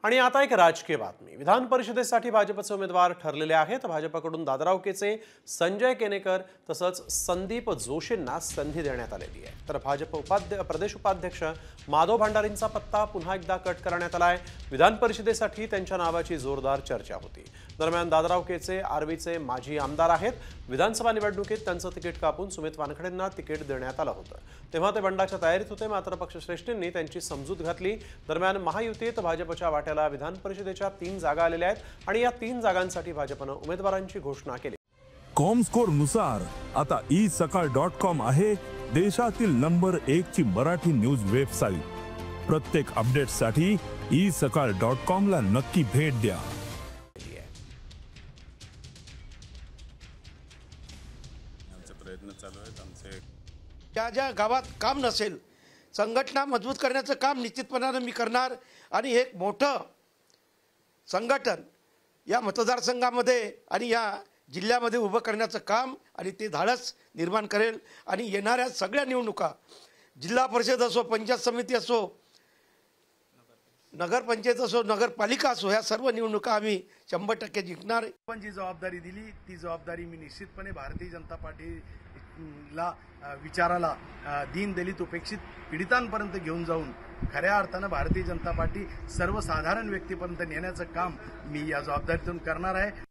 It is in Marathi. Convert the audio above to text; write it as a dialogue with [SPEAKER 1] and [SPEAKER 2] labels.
[SPEAKER 1] आणि आता एक राजकीय बातमी। विधान परिषदेसाठी भाजपचे उमेदवार ठरलेले आहेत। भाजपकडून दादाराव केचे, संजय केनेकर तसंच संदीप जोशींना संधी देण्यात आलेली आहे। तर भाजप प्रदेश उपाध्यक्ष माधव भंडारींचा पत्ता पुन्हा एकदा कट करण्यात आलाय। विधान परिषदेसाठी त्यांच्या नावाची जोरदार चर्चा होती। दरम्यान दादाराव केचे आर्वीचे माजी आमदार आहेत। विधानसभा निवडणुकीत त्यांचं तिकीट कापून सुमित वानखेडेंना तिकीट देण्यात आलं होतं, तेव्हा ते बंडाच्या तयारीत होते, मात्र पक्षश्रेष्ठींनी त्यांची समजूत घातली। दरम्यान महायुतीत भाजपच्या वाट्याला विधान परिषदेच्या 3 जागा आलेल्या आहेत आणि या 3 जागांसाठी भाजपने उमेदवारांची घोषणा केली।
[SPEAKER 2] कॉमस्कोर नुसार आता isakal.com आहे देशातील नंबर 1 ची मराठी न्यूज वेबसाईट। प्रत्येक अपडेटसाठी isakal.com ला नक्की भेट द्या।
[SPEAKER 3] प्रयत्न चालू आहेत आमचे।
[SPEAKER 4] ज्या ज्या गावात काम नसेल, संघटना मजबूत करण्याचं काम निश्चितपणाने मी करणार आणि एक मोठं संघटन या मतदारसंघामध्ये आणि या जिल्ह्यामध्ये उभं करण्याचं काम आणि ते धाडस निर्माण करेल। आणि येणाऱ्या सगळ्या निवडणुका, जिल्हा परिषद असो, पंचायत समिती असो, नगरपंचायत असो, नगरपालिका असो, या सर्व निवडणुका आम्ही 100% जिंकणार।
[SPEAKER 5] पण जी जबाबदारी दिली ती जबाबदारी मी निश्चितपणे भारतीय जनता पार्टीला विचाराला दीनदलित उपेक्षित पीडितांपर्यंत घेऊन जाऊन खऱ्या अर्थानं भारतीय जनता पार्टी सर्वसाधारण व्यक्तीपर्यंत नेण्याचं काम मी या जबाबदारीतून करणार आहे।